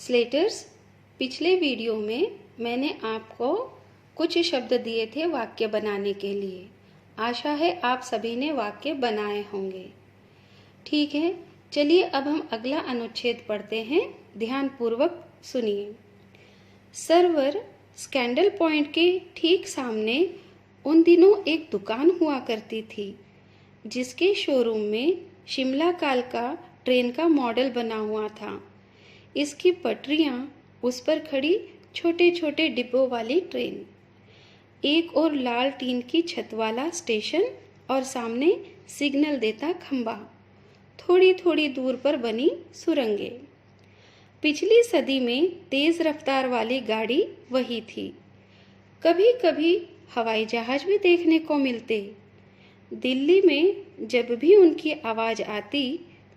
Slater's, पिछले video में मैंने आपको कुछ शब्द दिए थे वाक्य बनाने के लिए। आशा है आप सभी ने वाक्य बनाए होंगे। ठीक है, चलिए अब हम अगला अनुच्छेद पढ़ते हैं। ध्यानपूर्वक सुनिए। सर्वर स्कैंडल पॉइंट के ठीक सामने उन दिनों एक दुकान हुआ करती थी, जिसके शोरूम में शिमला काल का ट्रेन का मॉडल बना हुआ था। इसकी पटरियां, उस पर खड़ी छोटे छोटे डिब्बों वाली ट्रेन, एक और लाल टीन की छत वाला स्टेशन और सामने सिग्नल देता खंबा, थोड़ी थोड़ी दूर पर बनी सुरंगें। पिछली सदी में तेज रफ्तार वाली गाड़ी वही थी। कभी कभी हवाई जहाज भी देखने को मिलते। दिल्ली में जब भी उनकी आवाज़ आती,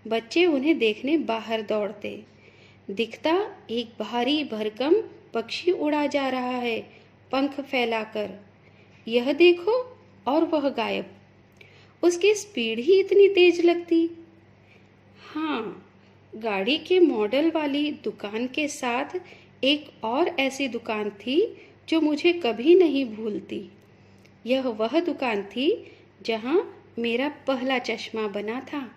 बच्चे उन्हें देखने बाहर दौड़ते। दिखता एक भारी भरकम पक्षी उड़ा जा रहा है, पंख फैलाकर। यह देखो, और वह गायब। उसकी स्पीड ही इतनी तेज लगती। हाँ, गाड़ी के मॉडल वाली दुकान के साथ एक और ऐसी दुकान थी जो मुझे कभी नहीं भूलती। यह वह दुकान थी जहाँ मेरा पहला चश्मा बना था।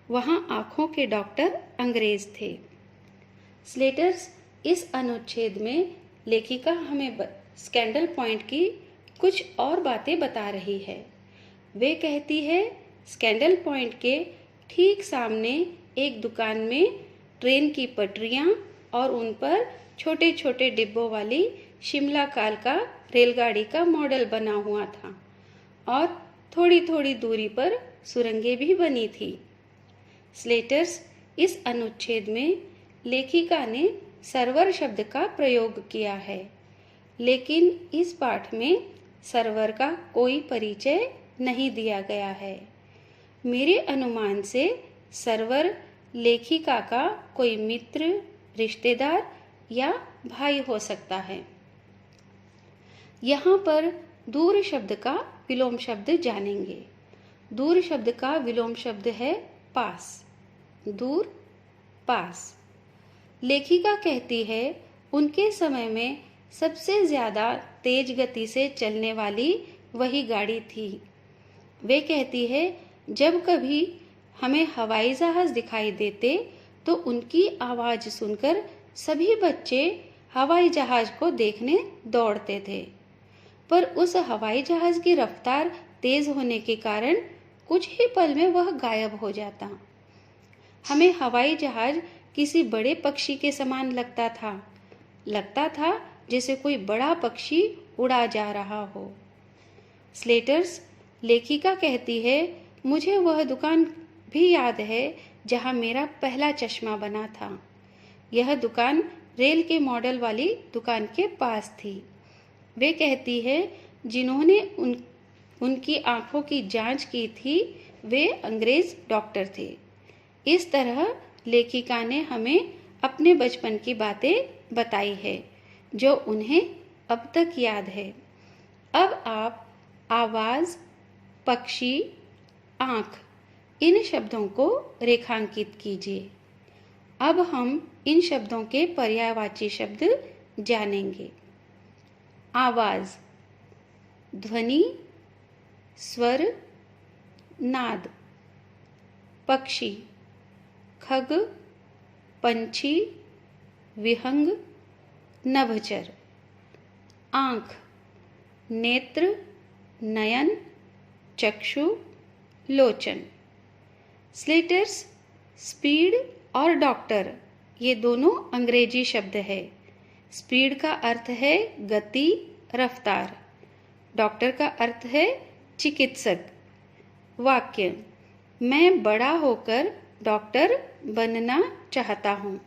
वहाँ आँखों के डॉक्टर अंग्रेज थे। स्लेटर्स, इस अनुच्छेद में लेखिका हमें स्कैंडल पॉइंट की कुछ और बातें बता रही है। वे कहती है, स्कैंडल पॉइंट के ठीक सामने एक दुकान में ट्रेन की पटरियां और उन पर छोटे छोटे डिब्बों वाली शिमला काल का रेलगाड़ी का मॉडल बना हुआ था और थोड़ी थोड़ी दूरी पर सुरंगें भी बनी थी। स्लेटर्स, इस अनुच्छेद में लेखिका ने सर्वर शब्द का प्रयोग किया है, लेकिन इस पाठ में सर्वर का कोई परिचय नहीं दिया गया है। मेरे अनुमान से सर्वर लेखिका का कोई मित्र, रिश्तेदार या भाई हो सकता है। यहाँ पर दूर शब्द का विलोम शब्द जानेंगे। दूर शब्द का विलोम शब्द है पास। दूर, पास। लेखिका कहती है, उनके समय में सबसे ज़्यादा तेज गति से चलने वाली वही गाड़ी थी। वे कहती है, जब कभी हमें हवाई जहाज़ दिखाई देते तो उनकी आवाज़ सुनकर सभी बच्चे हवाई जहाज़ को देखने दौड़ते थे। पर उस हवाई जहाज़ की रफ्तार तेज़ होने के कारण कुछ ही पल में वह गायब हो जाता। हमें हवाई जहाज़ किसी बड़े पक्षी के समान लगता था जैसे कोई बड़ा पक्षी उड़ा जा रहा हो। स्लेटर्स, लेखिका कहती है, मुझे वह दुकान भी याद है जहां मेरा पहला चश्मा बना था। यह दुकान रेल के मॉडल वाली दुकान के पास थी। वे कहती है, जिन्होंने उनकी आंखों की जांच की थी वे अंग्रेज डॉक्टर थे। इस तरह लेखिका ने हमें अपने बचपन की बातें बताई है जो उन्हें अब तक याद है। अब आप आवाज़, पक्षी, आँख, इन शब्दों को रेखांकित कीजिए। अब हम इन शब्दों के पर्यायवाची शब्द जानेंगे। आवाज़, ध्वनि, स्वर, नाद। पक्षी, खग, पंछी, विहंग, नभचर। आँख, नेत्र, नयन, चक्षु, लोचन। स्लेटर्स, स्पीड और डॉक्टर, ये दोनों अंग्रेजी शब्द है। स्पीड का अर्थ है गति, रफ्तार। डॉक्टर का अर्थ है चिकित्सक। वाक्य, मैं बड़ा होकर डॉक्टर बनना चाहता हूँ।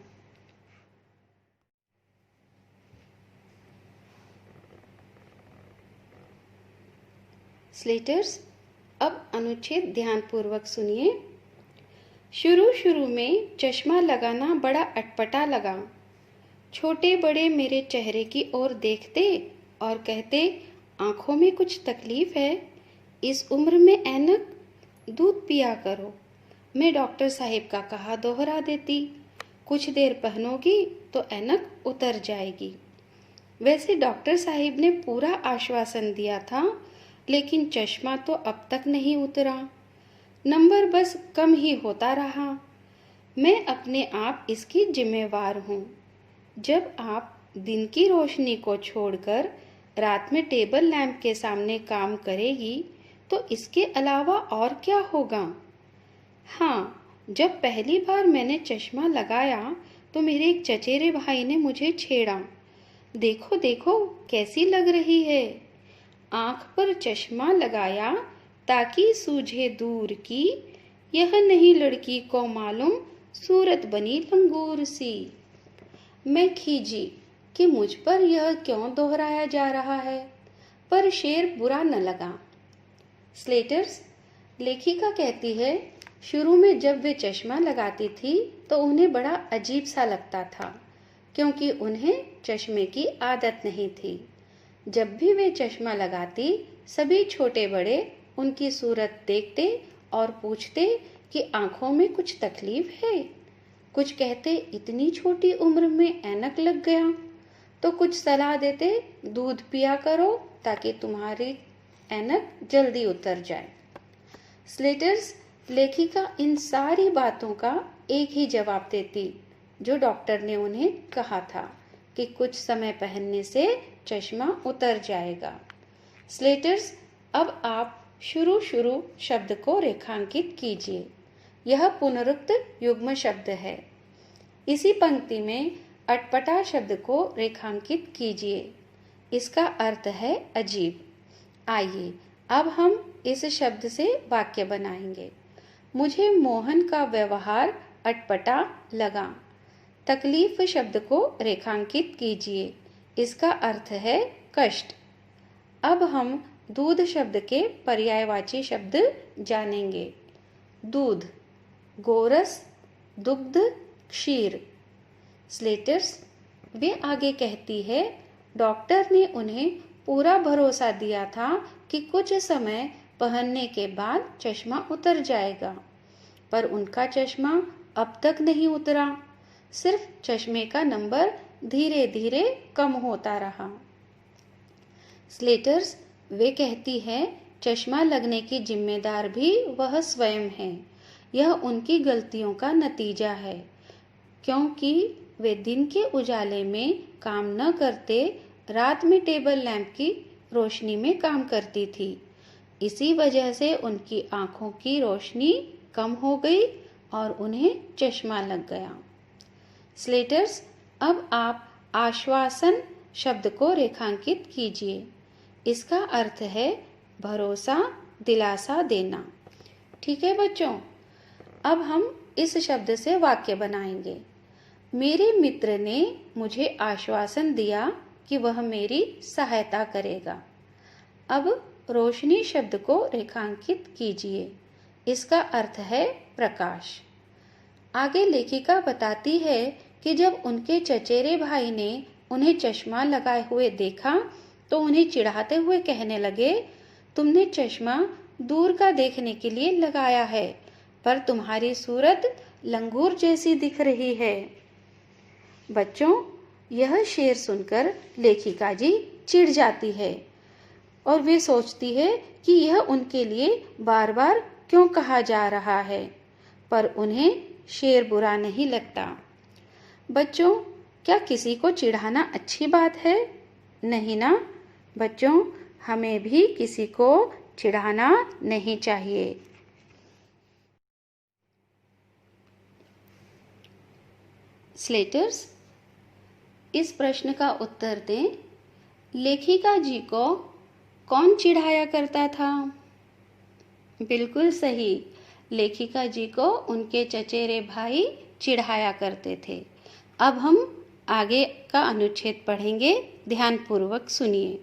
स्लेटर्स, अब अनुच्छेद ध्यानपूर्वक सुनिए। शुरू में चश्मा लगाना बड़ा अटपटा लगा। छोटे बड़े मेरे चेहरे की ओर देखते और कहते, आंखों में कुछ तकलीफ है, इस उम्र में ऐनक, दूध पिया करो। मैं डॉक्टर साहिब का कहा दोहरा देती। कुछ देर पहनोगी तो ऐनक उतर जाएगी। वैसे डॉक्टर साहिब ने पूरा आश्वासन दिया था, लेकिन चश्मा तो अब तक नहीं उतरा। नंबर बस कम ही होता रहा। मैं अपने आप इसकी जिम्मेवार हूँ। जब आप दिन की रोशनी को छोड़कर रात में टेबल लैंप के सामने काम करेगी तो इसके अलावा और क्या होगा? हाँ, जब पहली बार मैंने चश्मा लगाया तो मेरे एक चचेरे भाई ने मुझे छेड़ा। देखो देखो कैसी लग रही है। आंख पर चश्मा लगाया ताकि सूझे दूर की, यह नहीं लड़की को मालूम सूरत बनी लंगूर सी। मैं खीजी कि मुझ पर यह क्यों दोहराया जा रहा है, पर शेर बुरा न लगा। स्लेटर्स, लेखिका कहती है, शुरू में जब वे चश्मा लगाती थी तो उन्हें बड़ा अजीब सा लगता था, क्योंकि उन्हें चश्मे की आदत नहीं थी। जब भी वे चश्मा लगाती, सभी छोटे बड़े उनकी सूरत देखते और पूछते कि आंखों में कुछ तकलीफ है। कुछ कहते इतनी छोटी उम्र में ऐनक लग गया, तो कुछ सलाह देते दूध पिया करो ताकि तुम्हारी ऐनक जल्दी उतर जाए। स्लेटर्स, लेखिका इन सारी बातों का एक ही जवाब देती जो डॉक्टर ने उन्हें कहा था कि कुछ समय पहनने से चश्मा उतर जाएगा। स्लेटर्स, अब आप शुरू शब्द को रेखांकित कीजिए। यह पुनरुक्त युग्म शब्द है। इसी पंक्ति में अटपटा शब्द को रेखांकित कीजिए। इसका अर्थ है अजीब। आइए अब हम इस शब्द से वाक्य बनाएंगे। मुझे मोहन का व्यवहार अटपटा लगा। तकलीफ शब्द को रेखांकित कीजिए। इसका अर्थ है कष्ट। अब हम दूध शब्द के पर्यायवाची शब्द जानेंगे। दूध, गोरस, दुग्ध, क्षीर। स्लेटर्स, वे आगे कहती है, डॉक्टर ने उन्हें पूरा भरोसा दिया था कि कुछ समय पहनने के बाद चश्मा उतर जाएगा, पर उनका चश्मा अब तक नहीं उतरा। सिर्फ चश्मे का नंबर धीरे धीरे कम होता रहा। स्लेटर्स, वे कहती है, चश्मा लगने की जिम्मेदार भी वह स्वयं है। यह उनकी गलतियों का नतीजा है, क्योंकि वे दिन के उजाले में काम न करते रात में टेबल लैंप की रोशनी में काम करती थी। इसी वजह से उनकी आंखों की रोशनी कम हो गई और उन्हें चश्मा लग गया। स्लेटर्स, अब आप आश्वासन शब्द को रेखांकित कीजिए। इसका अर्थ है भरोसा, दिलासा देना। ठीक है बच्चों, अब हम इस शब्द से वाक्य बनाएंगे। मेरे मित्र ने मुझे आश्वासन दिया कि वह मेरी सहायता करेगा। अब रोशनी शब्द को रेखांकित कीजिए। इसका अर्थ है प्रकाश। आगे लेखिका बताती है कि जब उनके चचेरे भाई ने उन्हें चश्मा लगाए हुए देखा तो उन्हें चिढ़ाते हुए कहने लगे, तुमने चश्मा दूर का देखने के लिए लगाया है, पर तुम्हारी सूरत लंगूर जैसी दिख रही है। बच्चों, यह शेर सुनकर लेखिका जी चिढ़ जाती है और वे सोचती है कि यह उनके लिए बार बार क्यों कहा जा रहा है, पर उन्हें शेर बुरा नहीं लगता। बच्चों, क्या किसी को चिढ़ाना अच्छी बात है? नहीं ना? बच्चों, हमें भी किसी को चिढ़ाना नहीं चाहिए। स्लेटर्स, इस प्रश्न का उत्तर दें। लेखिका जी को कौन चिढ़ाया करता था? बिल्कुल सही, लेखिका जी को उनके चचेरे भाई चिढ़ाया करते थे। अब हम आगे का अनुच्छेद पढ़ेंगे, ध्यानपूर्वक सुनिए।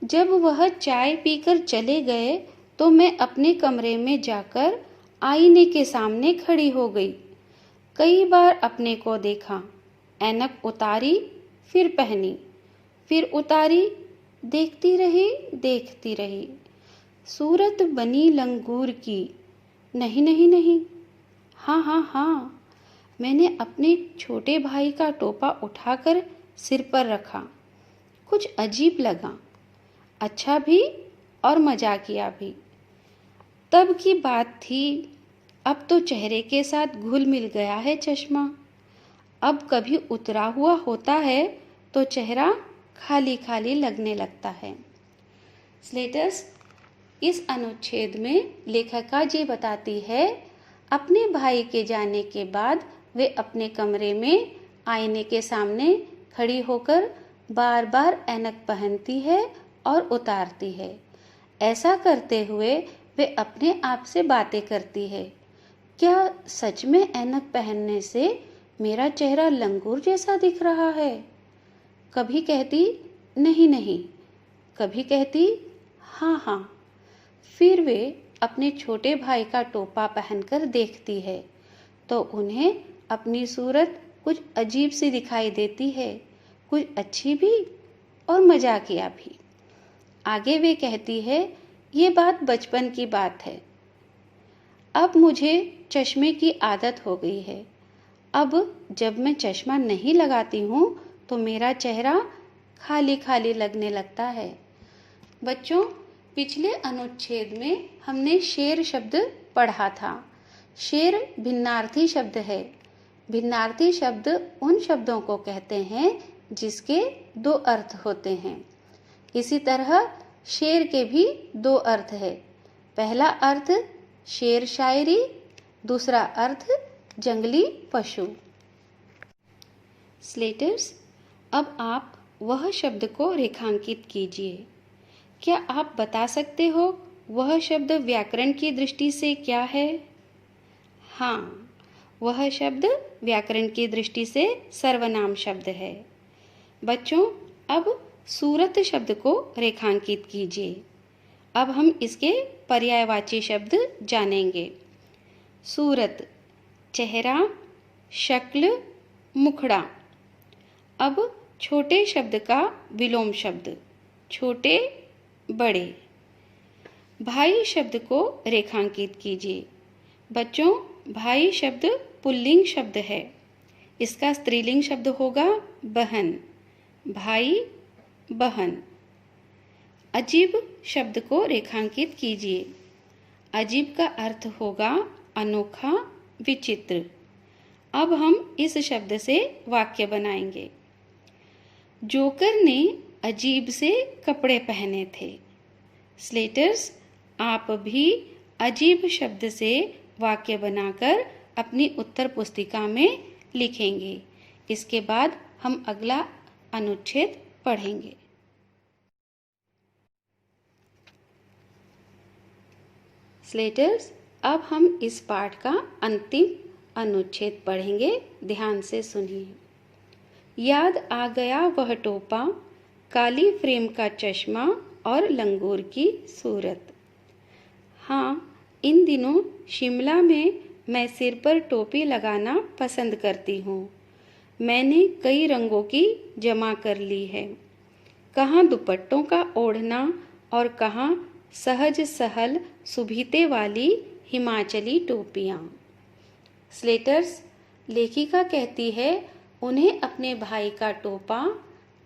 जब वह चाय पीकर चले गए तो मैं अपने कमरे में जाकर आईने के सामने खड़ी हो गई। कई बार अपने को देखा, ऐनक उतारी, फिर पहनी, फिर उतारी, देखती रही। सूरत बनी लंगूर की। नहीं, हाँ, मैंने अपने छोटे भाई का टोपा उठाकर सिर पर रखा। कुछ अजीब लगा, अच्छा भी और मजाकिया भी। तब की बात थी, अब तो चेहरे के साथ घुल मिल गया है चश्मा। अब कभी उतरा हुआ होता है तो चेहरा खाली खाली लगने लगता है। स्लेटर्स, इस अनुच्छेद में लेखिका जी बताती है, अपने भाई के जाने के बाद वे अपने कमरे में आईने के सामने खड़ी होकर बार बार ऐनक पहनती है और उतारती है। ऐसा करते हुए वे अपने आप से बातें करती है, क्या सच में ऐनक पहनने से मेरा चेहरा लंगूर जैसा दिख रहा है? कभी कहती नहीं नहीं, कभी कहती हाँ हाँ। फिर वे अपने छोटे भाई का टोपा पहनकर देखती है तो उन्हें अपनी सूरत कुछ अजीब सी दिखाई देती है, कुछ अच्छी भी और मजाकिया भी। आगे वे कहती है, ये बात बचपन की बात है। अब मुझे चश्मे की आदत हो गई है। अब जब मैं चश्मा नहीं लगाती हूँ तो मेरा चेहरा खाली खाली लगने लगता है। बच्चों, पिछले अनुच्छेद में हमने शेर शब्द पढ़ा था। शेर भिन्नार्थी शब्द है। भिन्नार्थी शब्द उन शब्दों को कहते हैं जिसके दो अर्थ होते हैं। इसी तरह शेर के भी दो अर्थ है। पहला अर्थ शेर शायरी, दूसरा अर्थ जंगली पशु। स्लेटर्स, अब आप वह शब्द को रेखांकित कीजिए। क्या आप बता सकते हो वह शब्द व्याकरण की दृष्टि से क्या है? हाँ, वह शब्द व्याकरण की दृष्टि से सर्वनाम शब्द है। बच्चों, अब सूरत शब्द को रेखांकित कीजिए। अब हम इसके पर्यायवाची शब्द जानेंगे। सूरत, चेहरा, शक्ल, मुखड़ा। अब छोटे शब्द का विलोम शब्द, छोटे, बड़े। भाई शब्द को रेखांकित कीजिए। बच्चों, भाई शब्द पुल्लिंग शब्द है। इसका स्त्रीलिंग शब्द होगा बहन, भाई, बहन। अजीब शब्द को रेखांकित कीजिए। अजीब का अर्थ होगा अनोखा, विचित्र। अब हम इस शब्द से वाक्य बनाएंगे। जोकर ने अजीब से कपड़े पहने थे। स्लेटर्स, आप भी अजीब शब्द से वाक्य बनाकर अपनी उत्तर पुस्तिका में लिखेंगे। इसके बाद हम अगला अनुच्छेद पढ़ेंगे। स्लेटर्स, अब हम इस पाठ का अंतिम अनुच्छेद पढ़ेंगे। ध्यान से सुनिए। याद आ गया वह टोपा, काली फ्रेम का चश्मा और लंगूर की सूरत। हाँ, इन दिनों शिमला में मैं सिर पर टोपी लगाना पसंद करती हूँ। मैंने कई रंगों की जमा कर ली है। कहाँ दुपट्टों का ओढ़ना और कहाँ सहज सहल सुभीते वाली हिमाचली टोपियाँ। स्लेटर्स, लेखिका कहती है, उन्हें अपने भाई का टोपा,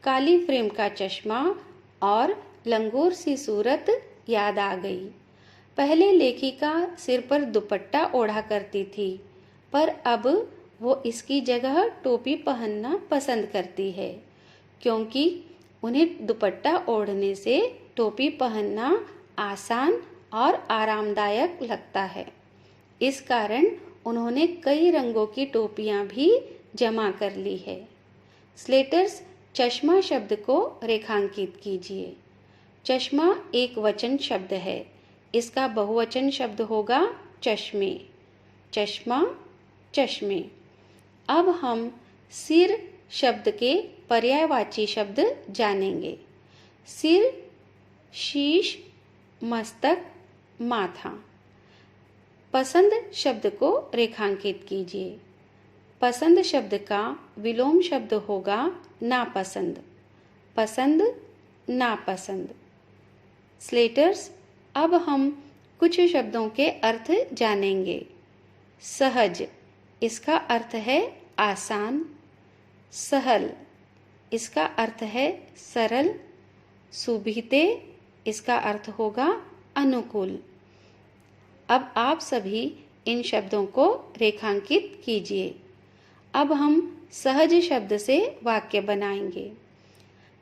काली फ्रेम का चश्मा और लंगूर सी सूरत याद आ गई। पहले लेखिका सिर पर दुपट्टा ओढ़ा करती थी, पर अब वो इसकी जगह टोपी पहनना पसंद करती है, क्योंकि उन्हें दुपट्टा ओढ़ने से टोपी पहनना आसान और आरामदायक लगता है। इस कारण उन्होंने कई रंगों की टोपियाँ भी जमा कर ली है। स्लेटर्स, चश्मा शब्द को रेखांकित कीजिए। चश्मा एक वचन शब्द है। इसका बहुवचन शब्द होगा चश्मे, चश्मा, चश्मे। अब हम सिर शब्द के पर्यायवाची शब्द जानेंगे। सिर, शीश, मस्तक, माथा। पसंद शब्द को रेखांकित कीजिए। पसंद शब्द का विलोम शब्द होगा नापसंद, पसंद, नापसंद। स्लेटर्स, अब हम कुछ शब्दों के अर्थ जानेंगे। सहज, इसका अर्थ है आसान। सहल, इसका अर्थ है सरल। सुविधे, इसका अर्थ होगा अनुकूल। अब आप सभी इन शब्दों को रेखांकित कीजिए। अब हम सहज शब्द से वाक्य बनाएंगे।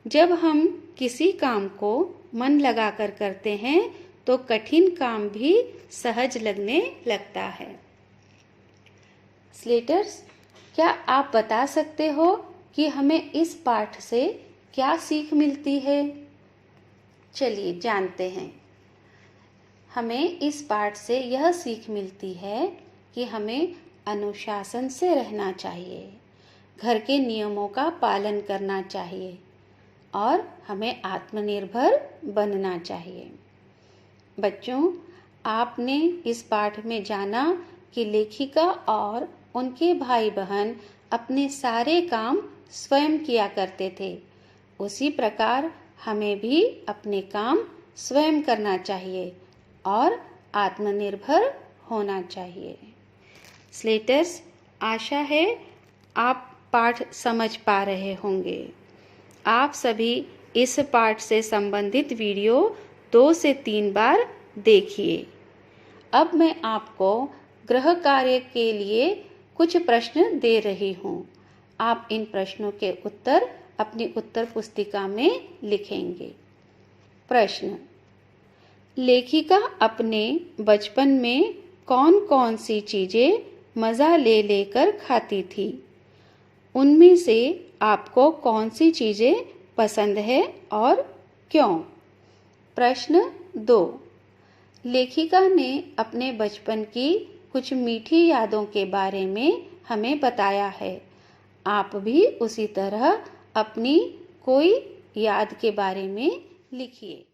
जब हम किसी काम को मन लगाकर करते हैं तो कठिन काम भी सहज लगने लगता है। स्लेटर्स, क्या आप बता सकते हो कि हमें इस पाठ से क्या सीख मिलती है? चलिए जानते हैं। हमें इस पाठ से यह सीख मिलती है कि हमें अनुशासन से रहना चाहिए, घर के नियमों का पालन करना चाहिए और हमें आत्मनिर्भर बनना चाहिए। बच्चों, आपने इस पाठ में जाना कि लेखिका और उनके भाई बहन अपने सारे काम स्वयं किया करते थे। उसी प्रकार हमें भी अपने काम स्वयं करना चाहिए और आत्मनिर्भर होना चाहिए। स्लेटर्स, आशा है आप पाठ समझ पा रहे होंगे। आप सभी इस पाठ से संबंधित वीडियो 2 से 3 बार देखिए। अब मैं आपको गृह कार्य के लिए कुछ प्रश्न दे रही हूँ। आप इन प्रश्नों के उत्तर अपनी उत्तर पुस्तिका में लिखेंगे। प्रश्न: लेखिका अपने बचपन में कौन कौन सी चीजें मज़ा ले लेकर खाती थी? उनमें से आपको कौन सी चीजें पसंद है और क्यों? प्रश्न 2: लेखिका ने अपने बचपन की कुछ मीठी यादों के बारे में हमें बताया है। आप भी उसी तरह अपनी कोई याद के बारे में लिखिए।